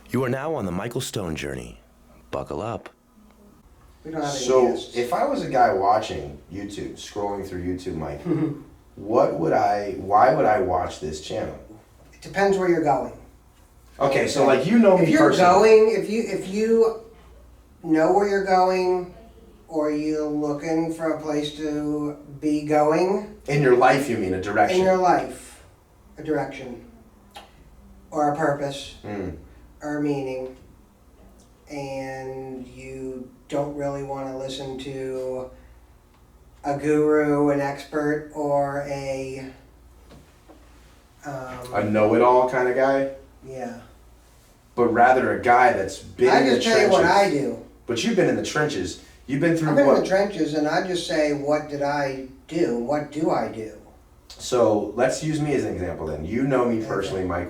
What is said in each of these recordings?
You are now on the Michael Stone journey. Buckle up. We don't have any So, guests. if I was a guy watching YouTube, scrolling through YouTube, Mike, why would I watch this channel? It depends where you're going. Okay, so like you know me If you're personally. going, if you know where you're going, or you're looking for a place to be going In your life, you mean a direction? in your life, a direction, or a purpose, Mm. or a meaning, and you don't really want to listen to a guru, an expert, or A know-it-all kind of guy, yeah. but rather a guy that's been I in the just tell you trenches. what I do. But you've been in the trenches. You've been through I've been what? in the trenches, and I just say, what did I do? What do I do? So let's use me as an example then. You know me personally, Mike.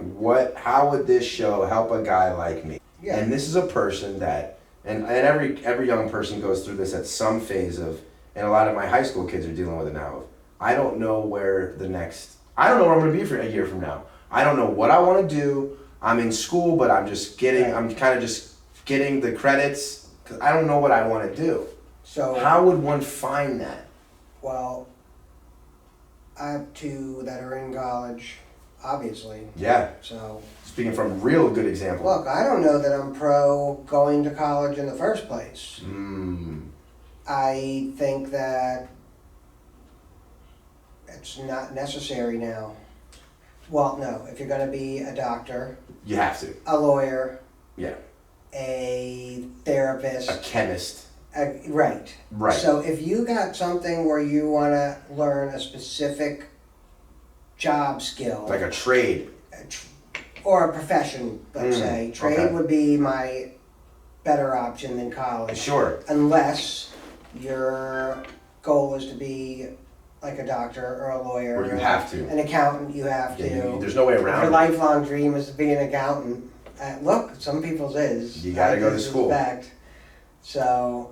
How would this show help a guy like me? Yeah. And this is a person that, and every young person goes through this at some phase of, and a lot of my high school kids are dealing with it now. I don't know where I don't know where I'm going to be for a year from now. I don't know what I want to do. I'm in school, but I'm kind of just getting the credits because I don't know what I want to do. So, How would one find that? well, I have two that are in college, obviously. Yeah, So, speaking from real good example. look, I don't know that I'm pro going to college in the first place. I think that it's not necessary now. Well, no, if you're going to be a doctor, You have to. a lawyer, Yeah. a therapist, A chemist. right. Right. So if you got something where you want to learn a specific job skill, Like a trade. or a profession, let's say, trade okay. would be my better option than college. Sure. Unless your goal is to be like a doctor or a lawyer. Or you or have to. An accountant, you have Yeah, to. there's no way If your around it. lifelong dream is to be an accountant, look, some people's is. You gotta I go to school. suspect. So,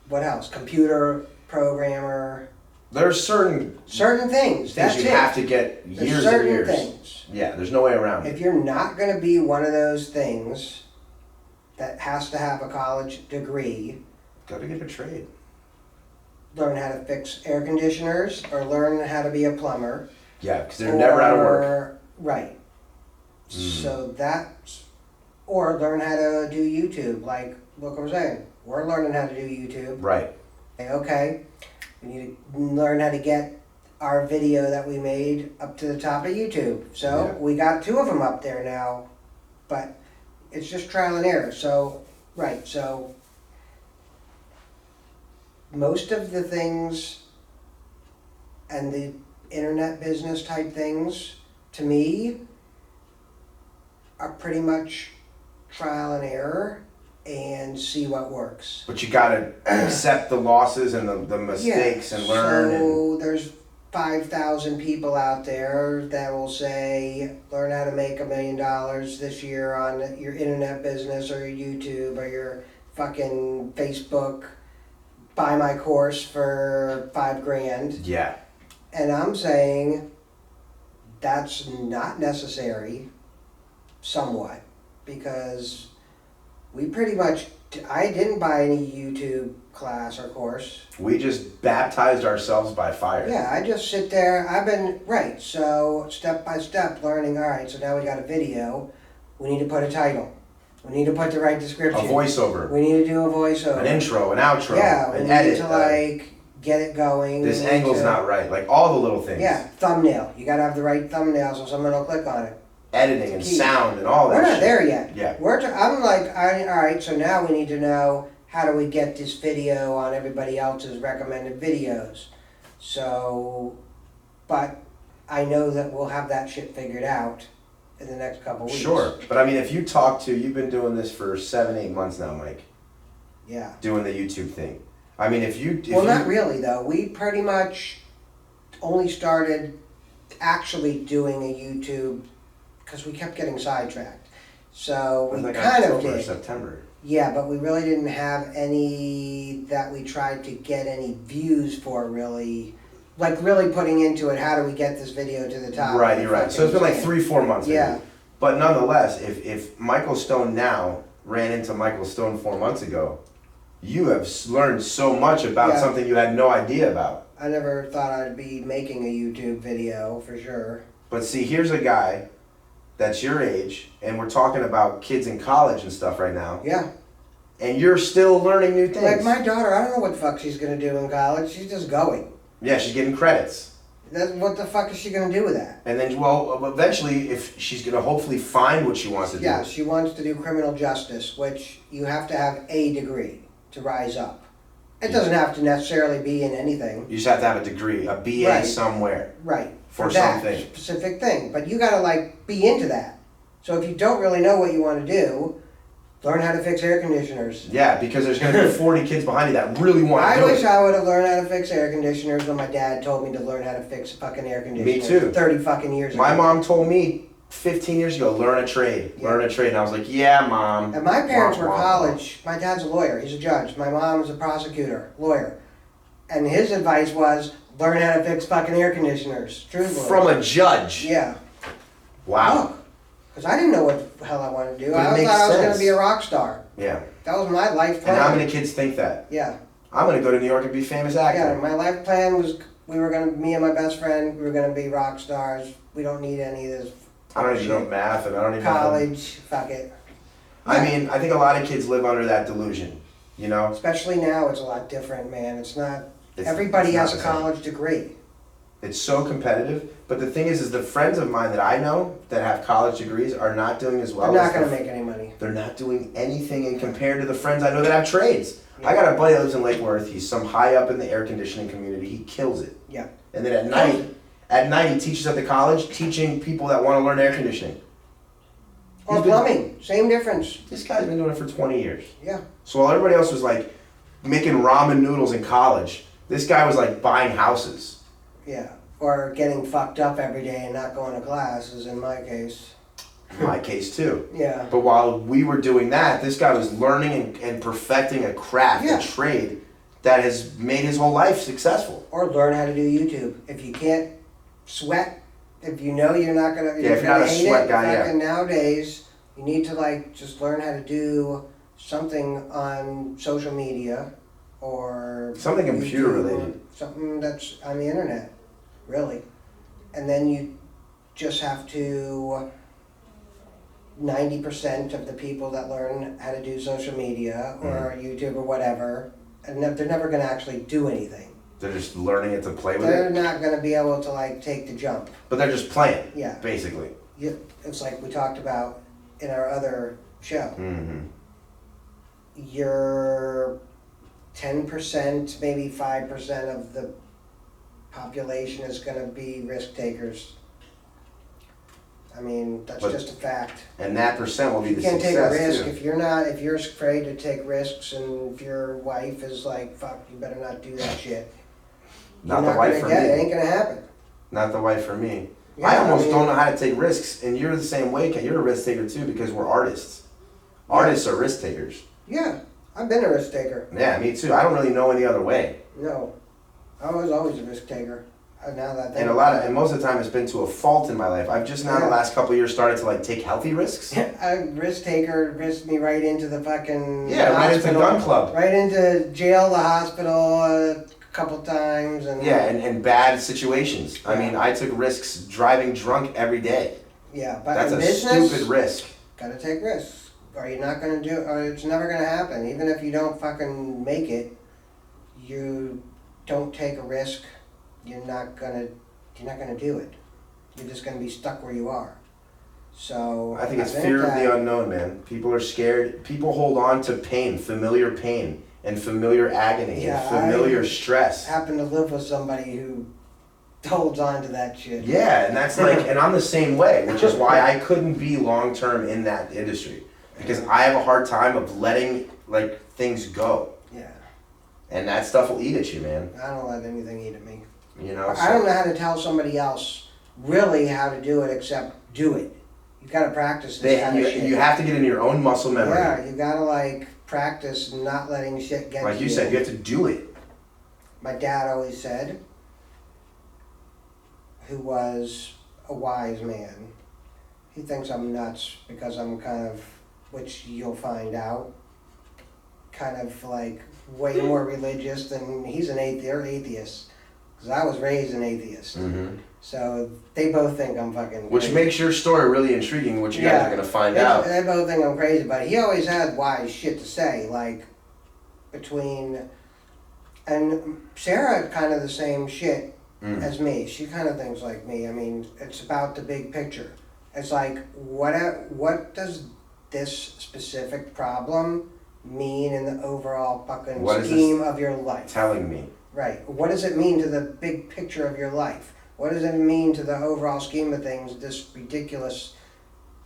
what else? Computer programmer. There's certain Certain things. things That's you it. have to get There's years and certain years. things. Yeah, there's no way around it. If you're not going to be one of those things that has to have a college degree, Gotta get a trade. learn how to fix air conditioners or learn how to be a plumber. Yeah, because they're never out of work. Right. So that's, or learn how to do YouTube. Like, look what I'm saying. We're learning how to do YouTube. Right. Okay. We need to learn how to get our video that we made up to the top of YouTube. So Yeah. we got two of them up there now, but it's just trial and error. So, right. So most of the things and the internet business type things, to me, are pretty much trial and error and see what works. But you gotta accept the losses and the mistakes and learn. So there's 5,000 people out there that will say, learn how to make $1 million this year on your internet business or your YouTube or your fucking Facebook. Buy my course for $5,000. Yeah. And I'm saying that's not necessary, somewhat, because we pretty much, I didn't buy any YouTube class or course. We just baptized ourselves by fire. Yeah, I just sit there, right, so step by step learning, all right, so now we got a video, we need to put a title, we need to put the right A description. voiceover. We need to do a voiceover. An intro, an outro, Yeah, we an need edit. to like get it going. This We need angle's to- not right. Like all the little things. Yeah, thumbnail. You gotta have the right thumbnail so someone will click on it. Editing and Key. sound and all that We're not shit. there yet. Yeah. I'm like, all right, so now we need to know how do we get this video on everybody else's recommended videos. So, but I know that we'll have that shit figured out in the next couple weeks. Sure. But I mean, if you talk to, you've been doing this for 7-8 months now, Mike, Yeah. doing the YouTube thing. I mean, if you... Well, not really though. We pretty much only started actually doing a YouTube because we kept getting sidetracked. So we like kind of October, did. September. Yeah, but we really didn't have any that we tried to get any views for really. Like really putting into it, how do we get this video to the top? Right, you're right. So it's been like 3-4 months. Yeah. Maybe. But nonetheless, if Michael Stone now ran into Michael Stone 4 months ago, you have learned so much about Yeah. something you had no idea about. I never thought I'd be making a YouTube video for sure. But see, here's a guy that's your age, and we're talking about kids in college and stuff right now, Yeah. and you're still learning new things. Like my daughter, I don't know what the fuck she's gonna do in college. She's just going. Yeah, she's getting credits. What the fuck is she gonna do with that? And then, well, eventually, if she's gonna hopefully find what she wants to do. Yeah, she wants to do criminal justice, which you have to have a degree to rise up. It doesn't have to necessarily be in anything. You just have to have a degree, a BA Right. somewhere. Right. For that something. specific thing. But you gotta like be into that. So if you don't really know what you want to do, learn how to fix air conditioners. Yeah, because there's gonna be 40 kids behind you that really want to I do wish it. I would have learned how to fix air conditioners when my dad told me to learn how to fix fucking air conditioners. too. 30 fucking years ago. My mom told me 15 years ago, learn a trade. Yeah. Learn a trade. And I was like, yeah, Mom. And my parents Wah, were wah, wah. college. My dad's a lawyer. He's a judge. My mom was a prosecutor, lawyer. And his advice was learn how to fix fucking air conditioners. Truthfully. From a judge. Yeah. Wow. Because I didn't know what the hell I wanted to do. But it I makes thought I was going sense. to be a rock star. Yeah. That was my life plan. And how many kids think that? Yeah. I'm gonna go to New York and be a famous actor. Yeah, my life plan was me and my best friend, we were gonna be rock stars. We don't need any of this I don't even know math, and I don't even know. college. Fuck it. I mean, I think a lot of kids live under that delusion. You know, Especially now, it's a lot different, man. It's not. It's- Everybody it's not has a the same. college degree. It's so competitive. But the thing is the friends of mine that I know that have college degrees are not doing as well. They're not as gonna the- make any money. They're not doing anything in compared to the friends I know that have trades. I got a buddy that lives in Lake Worth. He's some high up in the air conditioning community. He kills it. Yeah. And then at night he teaches at the college, teaching people that want to learn air conditioning. Or He's been- plumbing, same difference. This guy's been doing it for 20 years. Yeah. So while everybody else was like making ramen noodles in college, this guy was like buying houses. Yeah. Or getting fucked up every day and not going to class, is in my case. In my case too. Yeah. But while we were doing that, this guy was learning and perfecting a craft, Yeah. a trade that has made his whole life successful. Or learn how to do YouTube. If you can't sweat, if you know you're not gonna, Yeah, if you're not gonna a hate sweat it, guy, yeah. fucking nowadays, you need to like just learn how to do something on social media or Something computer YouTube or related. something that's on the internet, really. And then you just have to. 90% of the people that learn how to do social media or YouTube or whatever, and they're never going to actually do anything. They're just learning it to play with They're it. not going to be able to like take the jump. But they're just playing, Yeah, basically. it's like we talked about in our other show. Mm-hmm. You're 10%, maybe 5% of the population is going to be risk takers. I mean, that's But- just a fact. And that percent will be You the can't take a success risk too. if you're afraid to take risks, and if your wife is like, "Fuck, you better not do that shit." Not You're the wife gonna for get it. It me. ain't gonna happen. Not the wife for me. Yeah, I almost mean, don't know how to take risks, and you're the same way. Ken. You're a risk taker too because we're artists. Artists are risk takers. Yeah, I've been a risk taker. Yeah, me too. I don't really know any other way. No, I was always a risk taker. Now that I think And most of the time it's been to a fault in my life. I've just now the Yeah. last couple of years started to like take healthy risks. a risk taker risked me right into the fucking Yeah, right into hospital, gun club. right into jail, the hospital a couple times, and Yeah, and bad situations. I Yeah. mean, I took risks driving drunk every day. yeah. But That's in a business, stupid risk. gotta take risks, or you're not gonna do, or it's never gonna happen. Even if you don't fucking make it, you don't take a risk, you're not gonna do it. You're just gonna be stuck where you are. So I think it's think fear of that- the unknown, man. People are scared. People hold on to pain, and familiar agony, Yeah, and familiar stress. happen to live with somebody who holds on to that shit. Yeah, and that's like, and I'm the same way, which is why I couldn't be long term in that industry because I have a hard time of letting like things go, Yeah. and that stuff will eat at you, man. I don't let anything eat at me. You know. I don't know how to tell somebody else really how to do it except do it. You gotta practice this kind of shit. You have to get in your own muscle memory. Yeah, you gotta like practice not letting shit get Like to you said, you have to do it. My dad always said, who was a wise man, He thinks I'm nuts because I'm kind of, which you'll find out, kind of like way more religious than he's an atheist. They're atheists because I was raised an atheist. Mm-hmm. So they both think I'm fucking Which crazy. makes your story really intriguing, which you guys are gonna find out. They both think I'm crazy, but he always had wise shit to say, like and Sarah kind of the same shit as me. She kind of thinks like me. I mean, it's about the big picture. It's like, what does this specific problem mean in the overall fucking scheme of your life? Telling me. Right. What does it mean to the big picture of your life? What does it mean to the overall scheme of things, this ridiculous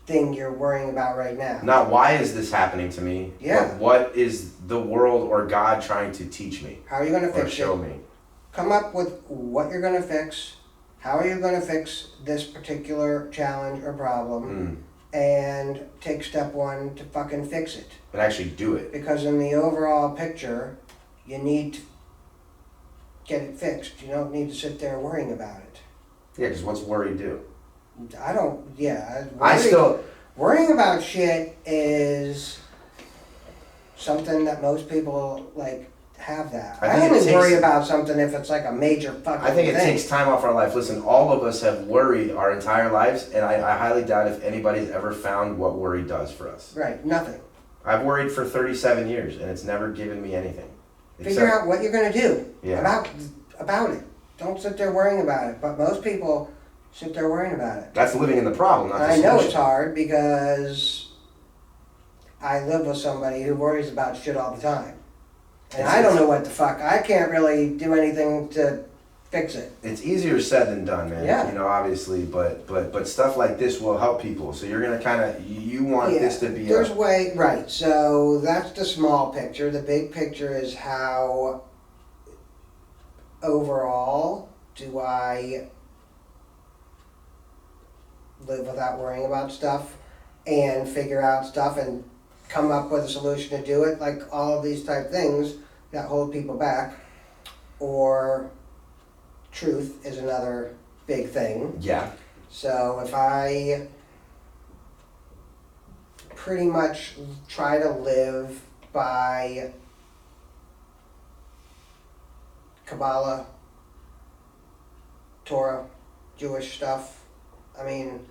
thing you're worrying about right now? Not why is this happening to me, Yeah. but what is the world or God trying to teach me How are you going to or fix show it? me? Come up with what you're going to fix. How are you going to fix this particular challenge or problem? And take step one to fucking fix it. And actually do it. Because in the overall picture, you need to get it fixed. You don't need to sit there worrying about it. Yeah, because what's worry do? I don't, yeah. Worrying about shit is something that most people, like, have that. I only worry about something if it's like a major fucking thing. I think it takes time off our life. Listen, all of us have worried our entire lives, and I highly doubt if anybody's ever found what worry does for us. Right, nothing. I've worried for 37 years, and it's never given me anything. Figure out what you're going to do Yeah. about it. Don't sit there worrying about it. But most people sit there worrying about it. That's living in the problem, not the And I solution. know it's hard because I live with somebody who worries about shit all the time. And I don't know what the fuck. I can't really do anything to fix it. It's easier said than done, man. Yeah. You know, obviously, but stuff like this will help people. So you're gonna kind of you want this to be. There's right. So that's the small picture. The big picture is how overall do I live without worrying about stuff and figure out stuff and come up with a solution to do it, like all of these type things that hold people back. Or truth is another big thing. Yeah. So if I pretty much try to live by Kabbalah, Torah, Jewish stuff, I mean,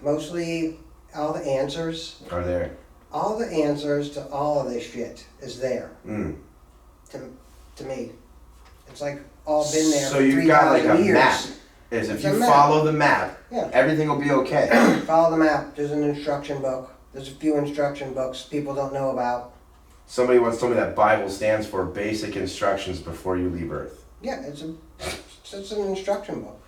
mostly all the answers. Are there? All the answers to all of this shit is there. To me. It's like all been there So for you've got like 3,000 a years. map. Is if It's you a map. follow the map, Yeah. everything will be okay. Follow the map. There's an instruction book. There's a few instruction books people don't know about. Somebody once told me that Bible stands for basic instructions before you leave Earth. Yeah, it's an instruction book.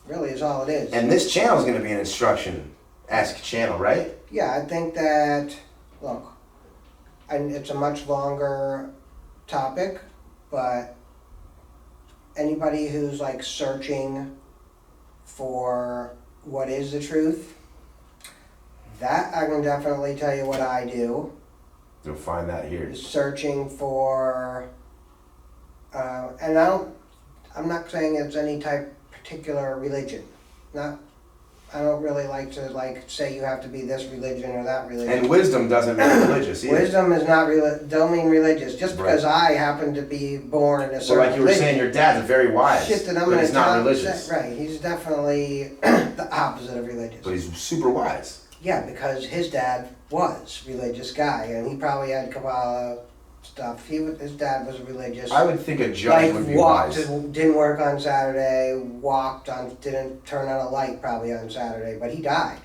Really is all it is. And this channel is going to be an instruction-esque channel, right? Yeah, I think that, look, and it's a much longer topic, but anybody who's like searching for what is the truth, that I can definitely tell you what I do. You'll find that here. Is searching for, and I'm not saying it's any type particular religion. I don't really like to say you have to be this religion or that religion. And wisdom doesn't mean religious either. Wisdom is not don't mean religious. Just because I happen to be born in a certain So like you were saying, your dad's very wise, shit that I'm but gonna he's not tell- religious. Right, he's definitely the opposite of religious. But he's super wise. Yeah, because his dad was a religious guy, and he probably had Kabbalah stuff. His dad was religious. I would think a judge would be walked, wise. didn't work on Saturday, didn't turn on a light probably on Saturday, but he died.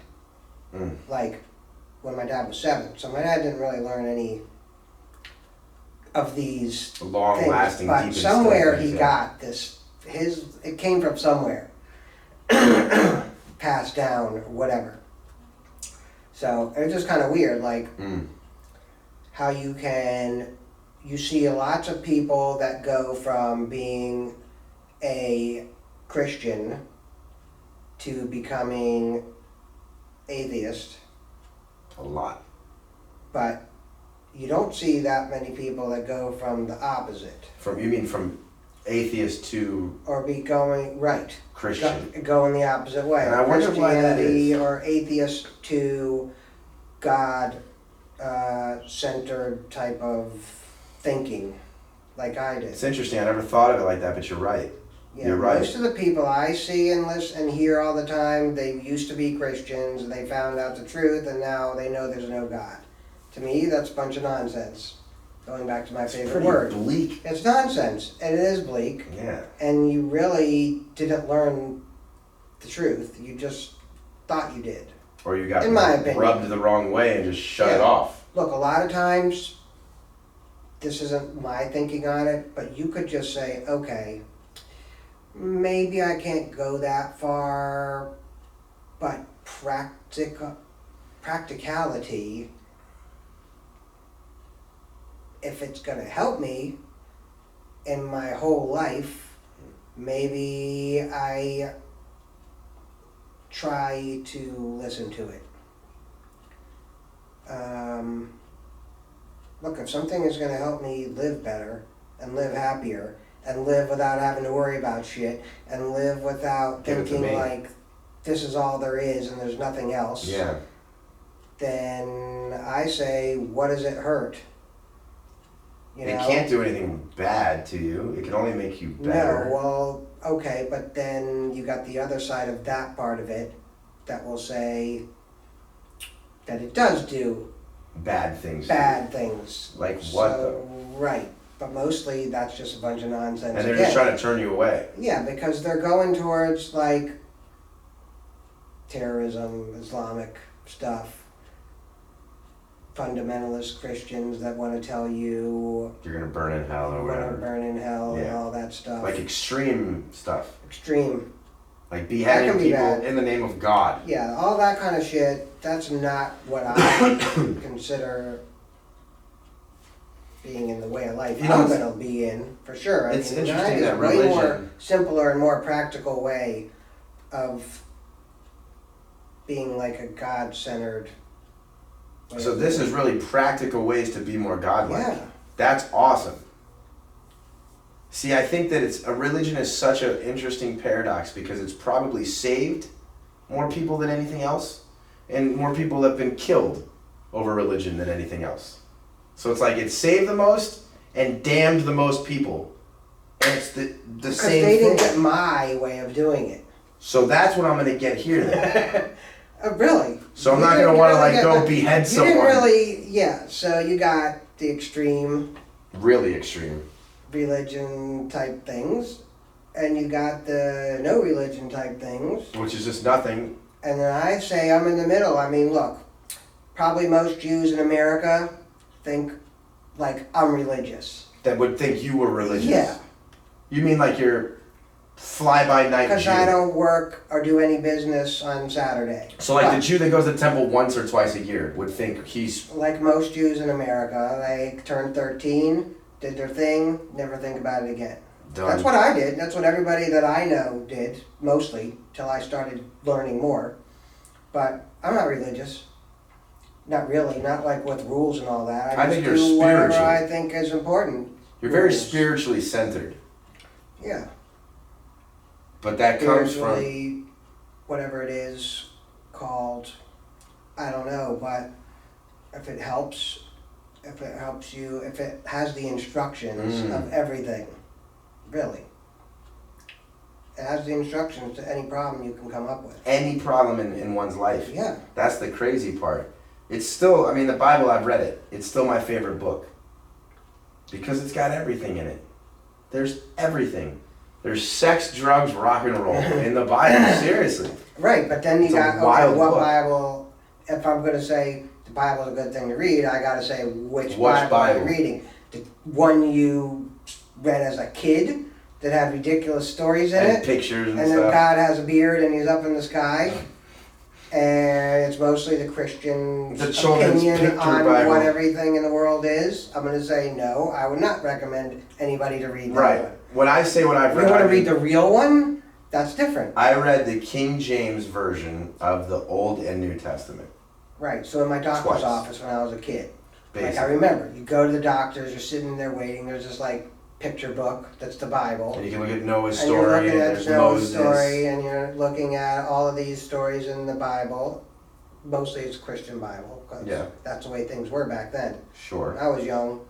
Like, when my dad was 7. So my dad didn't really learn any of these Long-lasting, things. But deep somewhere he instilled, got this, it came from somewhere. Passed down, or whatever. So, it was just kind of weird, like, how you see lots of people that go from being a Christian to becoming atheist, A lot. but you don't see that many people that go from the opposite. You mean from atheist to or be going right. Christian. Going the opposite way. And I wonder why that Christianity is. or atheist to God centered type of thinking, like I did. It's interesting. I never thought of it like that, but you're right. Yeah, You're right. most of the people I see and listen and hear all the time, they used to be Christians and they found out the truth and now they know there's no God. To me, that's a bunch of nonsense. Going back to my It's favorite pretty word. bleak. It's nonsense, and it is bleak, Yeah. and you really didn't learn the truth. You just thought you did. Or you got In my opinion. rubbed the wrong way and just shut it Yeah. off. Look, a lot of times, this isn't my thinking on it, but you could just say, okay, maybe I can't go that far, but practicality, if it's going to help me in my whole life, maybe I try to listen to it. Look, if something is going to help me live better and live happier and live without having to worry about shit and live without Give it to thinking me. like this is all there is and there's nothing else, Yeah. then I say, what does it hurt? You It know? can't do anything bad to you. It can only make you better. No, well, okay, but then you got the other side of that part of it that will say that it does do Bad things. bad things. Like what, So, though? right, but mostly that's just a bunch of nonsense. And they're again. just trying to turn you away. Yeah, because they're going towards like terrorism, Islamic stuff, fundamentalist Christians that want to tell you You're going to burn in hell or you're going to whatever. burn in hell and Yeah. all that stuff. Like extreme stuff. Extreme. Like That beheading can be people bad. in the name of God. Yeah, all that kind of shit, that's not what I consider being in the way of life You know, I'm it's- going to be in, for sure. It's mine interesting is that a way more religion- simpler and more practical way of being like a God-centered way So of this living. is really practical ways to be more godlike. Yeah. That's awesome. See, I think that a religion is such an interesting paradox because it's probably saved more people than anything else, and more people have been killed over religion than anything else. So it's like it saved the most and damned the most people, and it's the Because same they didn't thing. get my way of doing it. So that's what I'm gonna get here then. Really? So I'm You not didn't gonna want to really like get go the- behead You someone. didn't really, yeah, so you got the extreme Really extreme. religion type things, and you got the no religion type things, Which is just nothing. and then I say I'm in the middle. I mean, look, probably most Jews in America think like I'm religious. That would think you were religious. Yeah, You mean like you're fly by night because Jew? I don't work or do any business on Saturday. So like But, the Jew that goes to temple once or twice a year would think he's like most Jews in America, they turned 13, did their thing, never think about it again. done. That's what I did. That's what everybody that I know did, mostly, till I started learning more. But I'm not religious. Not really. Not like with rules and all that. I just think you're do whatever spiritual. I think is important. You're very rules. spiritually centered, Yeah. but that comes from Spiritually, whatever it is called, I don't know. But if it helps you, if it has the instructions of everything, really. It has the instructions to any problem you can come up with. any problem in one's life. Yeah. That's the crazy part. It's still, I mean, the Bible, I've read it. It's still my favorite book because it's got everything in it. There's everything. There's sex, drugs, rock and roll in the Bible. Seriously. Right, but then you It's a got, okay, wild what book. Bible, if I'm going to say the Bible's a good thing to read, I got to say which Which Bible are you Bible? reading. The one you read as a kid that had ridiculous stories in And it, pictures and and then stuff. God has a beard and he's up in the sky, and it's mostly the Christian The children's opinion picture on Bible. what everything in the world is. I'm going to say no, I would not recommend anybody to read that Right. one. When I say what I've If you read, want I to read mean, the real one, that's different. I read the King James version of the Old and New Testament. Right, so in my doctor's Twice. office when I was a kid, like I Basically. remember, you go to the doctors, you're sitting there waiting, there's this like picture book that's the Bible. And you can look at Noah's And you're story, looking and at there's Noah's Moses. story, and you're looking at all of these stories in the Bible. Mostly it's Christian Bible, because Yeah. that's the way things were back then. Sure. When I was young,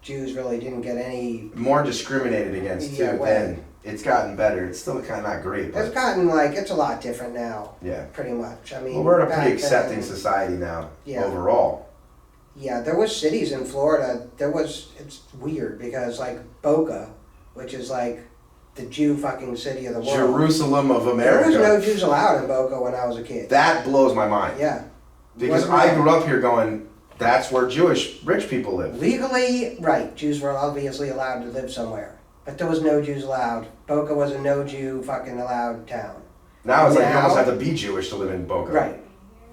Jews really didn't get any. More discriminated against too. Yeah, well- Then it's gotten better. It's still kind of not great, It's but gotten like, it's a lot different now, yeah. pretty much. I mean, Well, we're in a back pretty accepting then- society now, Yeah. overall. Yeah, there was cities in Florida. It's weird because like Boca, which is like the Jew fucking city of the world. Jerusalem of There America. was no Jews allowed in Boca when I was a kid. That blows my mind. Yeah. Because Wasn't I there? grew up here going, that's where Jewish rich people live. Legally, right, Jews were obviously allowed to live somewhere. But there was no Jews allowed. Boca was a no Jew fucking allowed town. Now it's like you Now- almost have to be Jewish to live in Boca. Right.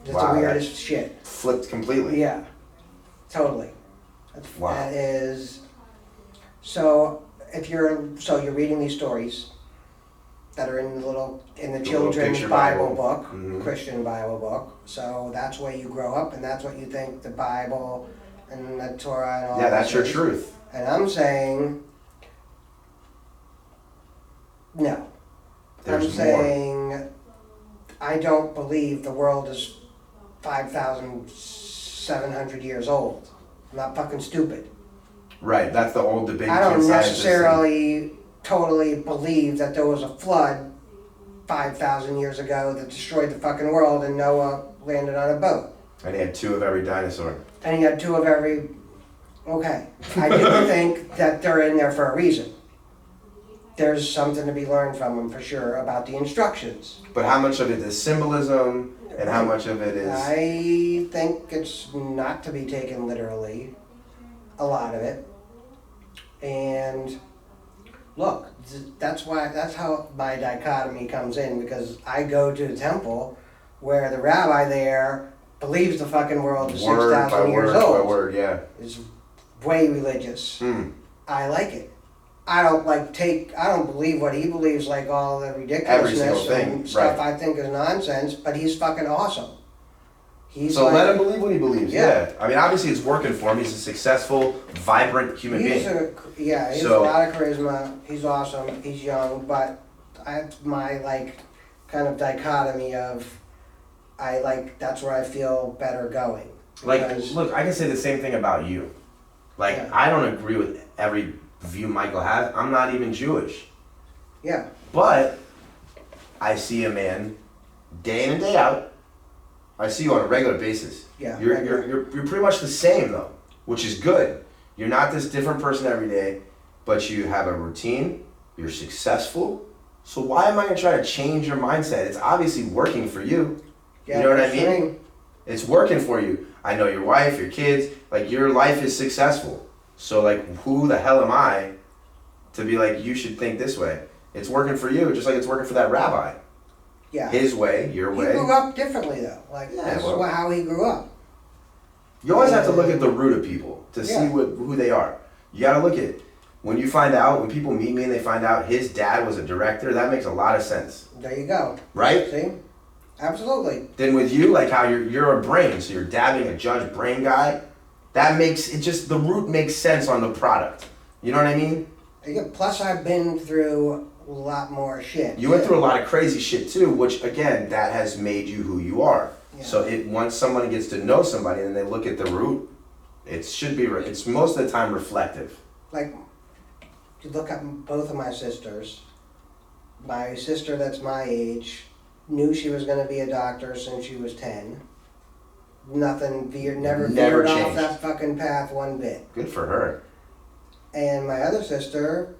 It's Wow, the weirdest shit. Flipped completely. Yeah. Totally. Wow. That is, so you're reading these stories that are in the little children's picture Bible Bible. book, Mhm. Christian Bible book. So that's where you grow up, and that's what you think the Bible and the Torah and all. Yeah, that's this your is. truth. And I'm saying, no. There's I'm more. saying, I don't believe the world is 5,700 years old. I'm not fucking stupid. Right, that's the old debate. I don't between scientists necessarily totally believe that there was a flood 5,000 years ago that destroyed the fucking world and Noah landed on a boat. And he had 2 of every dinosaur. And he had 2 of every. Okay. I do think that they're in there for a reason. There's something to be learned from them for sure about the instructions. But how much of it is symbolism and how much of it is... I think it's not to be taken literally, a lot of it. And look, that's how my dichotomy comes in, because I go to the temple where the rabbi there believes the fucking world is word 6,000 by years word old. by word, yeah. Is way religious. Hmm. I like it. I don't believe what he believes, like all the Every ridiculousness single thing, and stuff right. I think is nonsense, but he's fucking awesome. He's So like, let him believe what he believes, Yeah. yeah. I mean, obviously it's working for him. He's a successful, vibrant human he's being. he has So- a lot of charisma. He's awesome. He's young, but that's my like kind of dichotomy of that's where I feel better going. Like, Because- look, I can say the same thing about you. Like, Yeah. I don't agree with every view Michael has. I'm not even Jewish. yeah, But I see a man day in and day out. I see you on a regular basis. yeah, You're regular. you're pretty much the same though, which is good. You're not this different person every day, but you have a routine. You're successful. So why am I gonna try to change your mindset? It's obviously working for you. Yeah, you know what I that's mean? right. It's working for you. I know your wife, your kids. Like your life is successful. So like, who the hell am I to be like you should think this way? It's working for you, just like it's working for that rabbi. Yeah. His way, your He way. grew up differently though. Like Yeah, this well- is how he grew up. You always have to look at the root of people to see Yeah. who they are. You got to look at when you find out, when people meet me and they find out his dad was a director, that makes a lot of sense, There you go. right? See? Absolutely. Then with you, like how you're a brain, so you're dabbing a judge brain guy, that makes it just the root makes sense on the product. You know what I mean? Yeah, plus I've been through a lot more shit. You went through a lot of crazy shit too, which again, that has made you who you are. Yeah. So once someone gets to know somebody and they look at the root, it should be it's most of the time reflective. Like, you look at both of my sisters. My sister that's my age knew she was going to be a doctor since she was 10. Never Never veered off changed. that fucking path one bit. Good for her. And my other sister,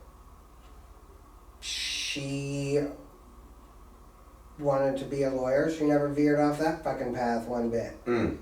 she wanted to be a lawyer. She never veered off that fucking path one bit. Mm.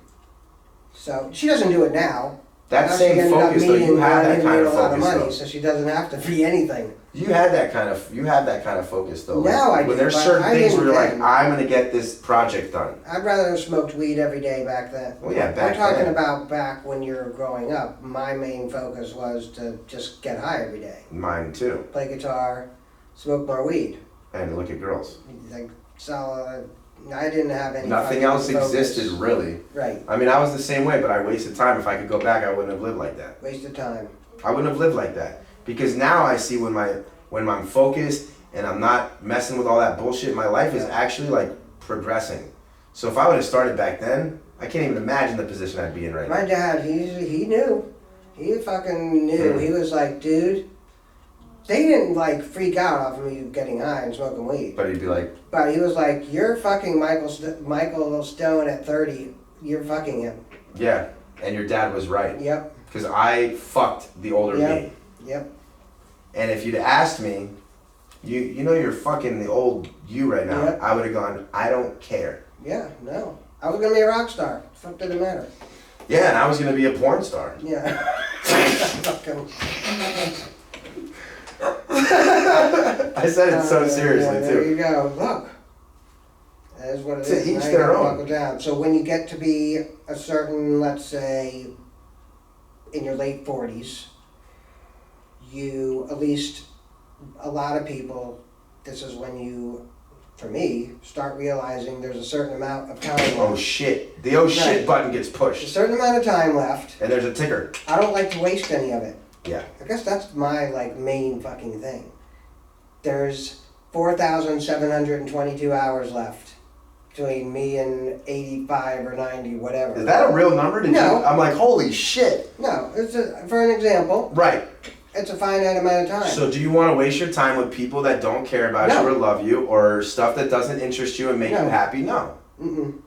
So she doesn't do it now. That Now she same ended up focus though, meeting you have that and kind made of a lot of focus money, though. so she doesn't have to be anything. You have that kind of focus though. Now I when do, there's but certain I things where didn't you're like, then. I'm gonna get this project done. I'd rather have smoked weed every day back then. Well, yeah, back I'm talking then. about back when you were growing up. My main focus was to just get high every day, Mine too. play guitar, smoke more weed. And look at girls. Like, so I didn't have any. Nothing fucking else focus. existed really. Right, I mean, I was the same way, but I wasted time. If I could go back, I wouldn't have lived like that. waste of time. I wouldn't have lived like that. Because now I see when I'm focused and I'm not messing with all that bullshit, my life is actually like progressing. So if I would have started back then, I can't even imagine the position I'd be in right now. My dad, he knew. He fucking knew. Mm. He was like, dude, they didn't like freak out off of me getting high and smoking weed. But he'd be like, But he was like, you're fucking Michael Stone at 30. You're fucking him. yeah, and your dad was right. Yep. Because I fucked the older Yep. me. Yep. And if you'd asked me, you know you're fucking the old you right now, Yep. I would have gone, I don't care. Yeah, no. I was gonna be a rock star. Fuck didn't matter. Yeah, and I was gonna be a porn star. Yeah. Fucking. I said it so Yeah, seriously there too. you go. Look. That is what it To is. each Now you their gotta own. buckle down. So when you get to be a certain, let's say, in your late 40s, you, at least a lot of people, this is when you, for me, start realizing there's a certain amount of time Oh left. shit. The oh shit Right. button gets There's a pushed. certain amount of time left. And there's a ticker. I don't like to waste any of it. Yeah. I guess that's my like main fucking thing. There's 4,722 hours left between me and 85 or 90, whatever. Is that a real number? No. I'm like, holy shit. No, for an example, Right. it's a finite amount of time. So do you want to waste your time with people that don't care about No. you or love you or stuff that doesn't interest you and make No. you happy? No. Mm-mm.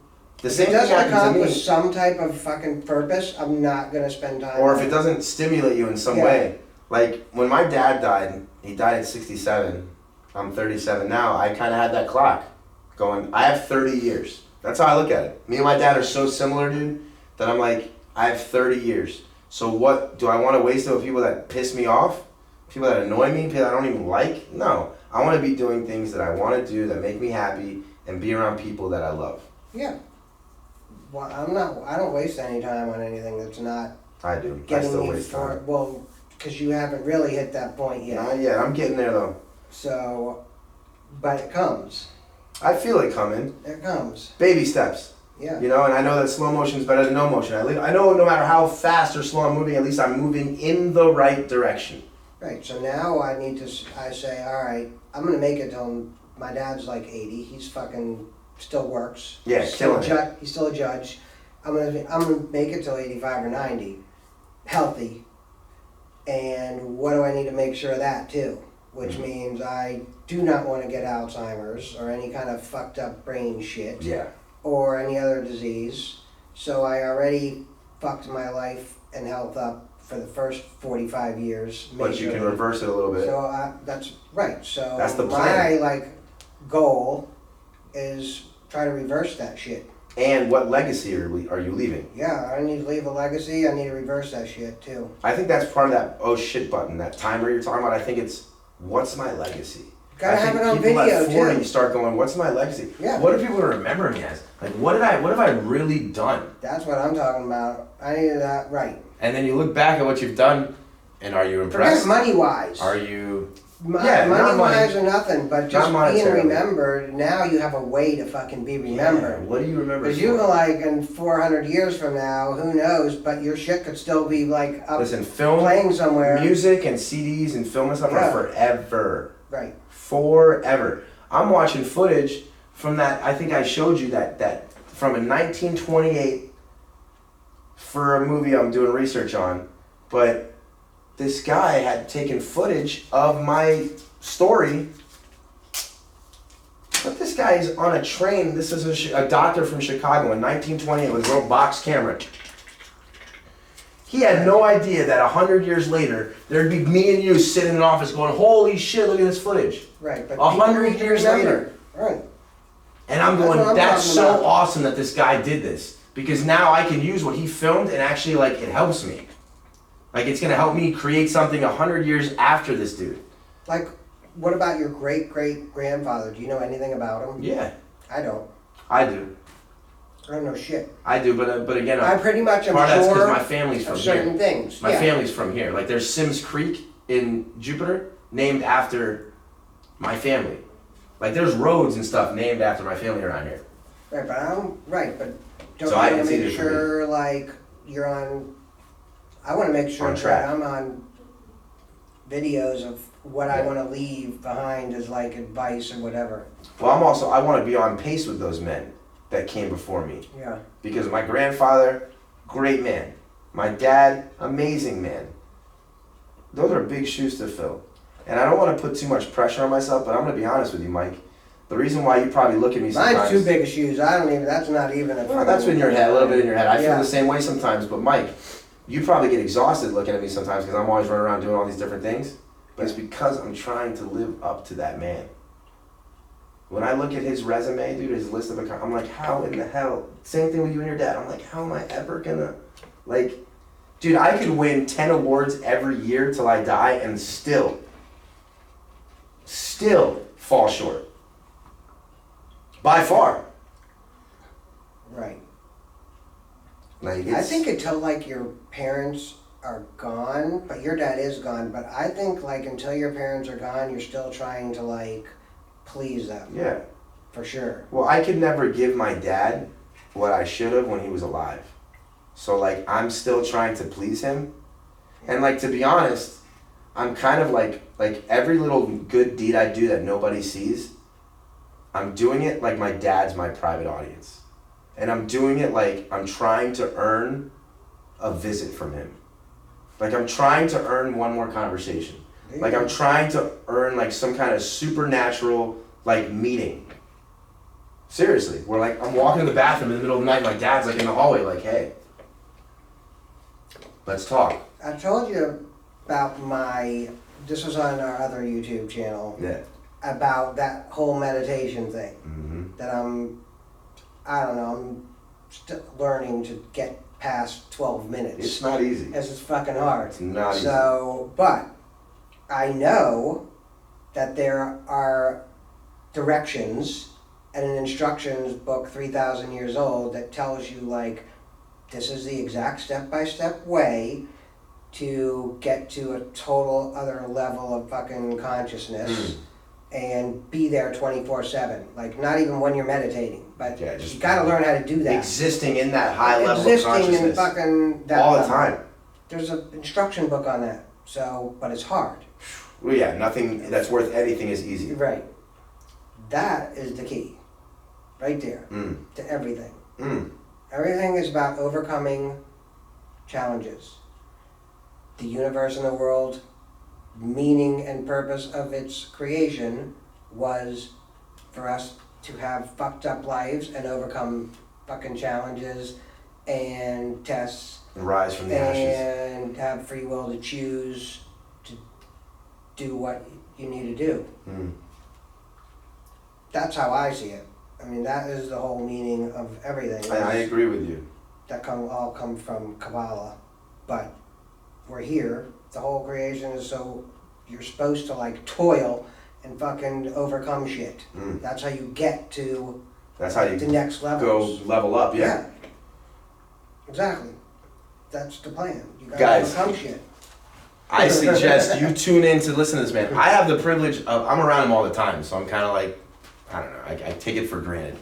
The If same it thing doesn't happens to accomplish me. some type of fucking purpose, I'm not gonna spend time. Or on if it doesn't stimulate you in some Yeah. way. Like when my dad died, he died at 67. I'm 37 now. I kind of had that clock going, I have 30 years. That's how I look at it. Me and my dad are so similar, dude, that I'm like, I have 30 years. So what, do I want to waste it with people that piss me off? People that annoy me? People that I don't even like? No. I want to be doing things that I want to do that make me happy and be around people that I love. Yeah. Well, I don't waste any time on anything that's not I do. I getting still me waste for, time. well, because you haven't really hit that point yet. Not yet. I'm getting there though. So, but it comes. I feel it coming. It comes. Baby steps. Yeah. You know, and I know that slow motion is better than no motion. I know no matter how fast or slow I'm moving, at least I'm moving in the right direction. Right. So now I say, all right, I'm gonna make it till my dad's like 80. He's fucking still works. Yeah, Still killing it. He's still a judge. I'm gonna make it till 85 or 90, healthy. And what do I need to make sure of that too? Which Mm-hmm. means I do not want to get Alzheimer's or any kind of fucked up brain shit. Yeah. Or any other disease. So I already fucked my life and health up for the first 45 years. But you can majorly. reverse it a little bit. So that's right. So That's the my plan. like goal is try to reverse that shit. And what legacy are you leaving? Yeah, I need to leave a legacy. I need to reverse that shit too. I think that's part of that oh shit button, that timer you're talking about. I think it's, what's my legacy? Gotta I have think it on people video at 40 too. start going, what's my legacy? Yeah. What do people remember me as? Like, what have I really done? That's what I'm talking about. I need that right. And then you look back at what you've done, and are you Forget impressed? money wise. Are you? Money Yeah, not money. wise or nothing, but just Not being monetarily. remembered. Now you have a way to fucking be remembered. Yeah, what do you remember? Because you for? go like in 400 years from now, who knows? But your shit could still be like up Listen, film, playing somewhere. music, and CDs and film and stuff Yeah. are forever. Right. Forever. I'm watching footage from that. I think I showed you that from a 1928 for a movie I'm doing research on, but this guy had taken footage of my story. But this guy is on a train. This is a doctor from Chicago in 1928 with a little box camera. He had no idea that 100 years later, there'd be me and you sitting in an office going, holy shit, look at this footage. Right. But 100 people need to years remember. later. Right. And I'm That's going, what I'm that's talking so about. awesome that this guy did this. Because now I can use what he filmed and actually, like, it helps me. Like, it's going to help me create something 100 years after this dude. Like, what about your great great grandfather? Do you know anything about him? Yeah, I don't. I do. I don't know shit. I do, but again, I pretty much am part of that's because sure my family's from of certain here. things. My yeah. family's from here. Like, there's Sims Creek in Jupiter, named after my family. Like, there's roads and stuff named after my family around here. Right, but I don't. Right, but don't So you I- want it's to easier make for me. sure like you're on? I want to make sure On track. that I'm on videos of what I Yeah. want to leave behind as like advice or whatever. Well, I want to be on pace with those men that came before me. Yeah. Because my grandfather, great man. My dad, amazing man. Those are big shoes to fill. And I don't want to put too much pressure on myself, but I'm going to be honest with you, Mike. The reason why you probably look at me sometimes... Mine's too big of shoes. I don't even, that's not even a... Well, that's in your head, a little bit in your head. I feel Yeah. the same way sometimes, but Mike, you probably get exhausted looking at me sometimes because I'm always running around doing all these different things. But it's because I'm trying to live up to that man. When I look at his resume, dude, his list of accounts, I'm like, how in the hell? Same thing with you and your dad. I'm like, how am I ever gonna, like, dude, I could win 10 awards every year till I die and still fall short. By far. Right. Like, I it's, think until like your parents are gone, but your dad is gone, but I think like until your parents are gone, you're still trying to like please them. yeah. For sure. Well, I could never give my dad what I should have when he was alive. So, like, I'm still trying to please him. And, like, to be honest, I'm kind of like every little good deed I do that nobody sees, I'm doing it like my dad's my private audience. And I'm doing it like I'm trying to earn a visit from him. Like, I'm trying to earn one more conversation. Like, I'm trying to earn, like, some kind of supernatural, like, meeting. Seriously. Where, like, I'm walking to the bathroom in the middle of the night, my dad's, like, in the hallway, like, hey, let's talk. I told you about this was on our other YouTube channel, Yeah. about that whole meditation thing. Mm-hmm. That I'm still learning to get past 12 minutes. It's not easy. It's fucking hard. It's not easy. So, but I know that there are directions and an instructions book 3,000 years old that tells you like, this is the exact step-by-step way to get to a total other level of fucking consciousness and be there 24/7. Like, not even when you're meditating, but Yeah, just you gotta learn how to do that. Existing in that high level of Existing in consciousness. fucking that all the level. time. There's an instruction book on that. So, but it's hard. Well, yeah, nothing that's worth anything is easy. Right. That is the key. Right there. Mm. To everything. Mm. Everything is about overcoming challenges. The universe and the world, meaning and purpose of its creation was for us to have fucked up lives and overcome fucking challenges and tests And rise from the ashes. and have free will to choose to do what you need to do. Mm. That's how I see it. I mean, that is the whole meaning of everything. I agree with you. That all come from Kabbalah. But we're here. The whole creation is so you're supposed to like toil and fucking overcome shit. Mm. That's how you get to That's how you the next go levels. level up, yeah. Exactly. That's the plan. You gotta Guys. overcome shit. I suggest you tune in to listen to this man. I have the privilege of, I'm around him all the time, so I'm kind of like, I don't know, I take it for granted.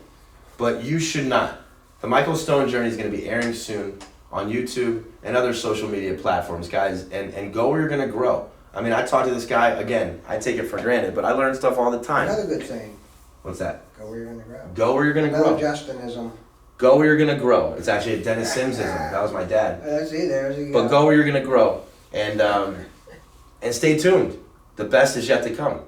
But you should not. The Michael Stone Journey is going to be airing soon on YouTube and other social media platforms, guys, and go where you're going to grow. I mean, I talk to this guy, again, I take it for granted, but I learn stuff all the time. Another good saying. What's that? Go where you're gonna grow. Go where you're going to Another grow. Justinism. Go where you're going to grow. It's actually a Dennis Simsism. That was my dad. There's a But go where you're going to grow. And stay tuned. The best is yet to come.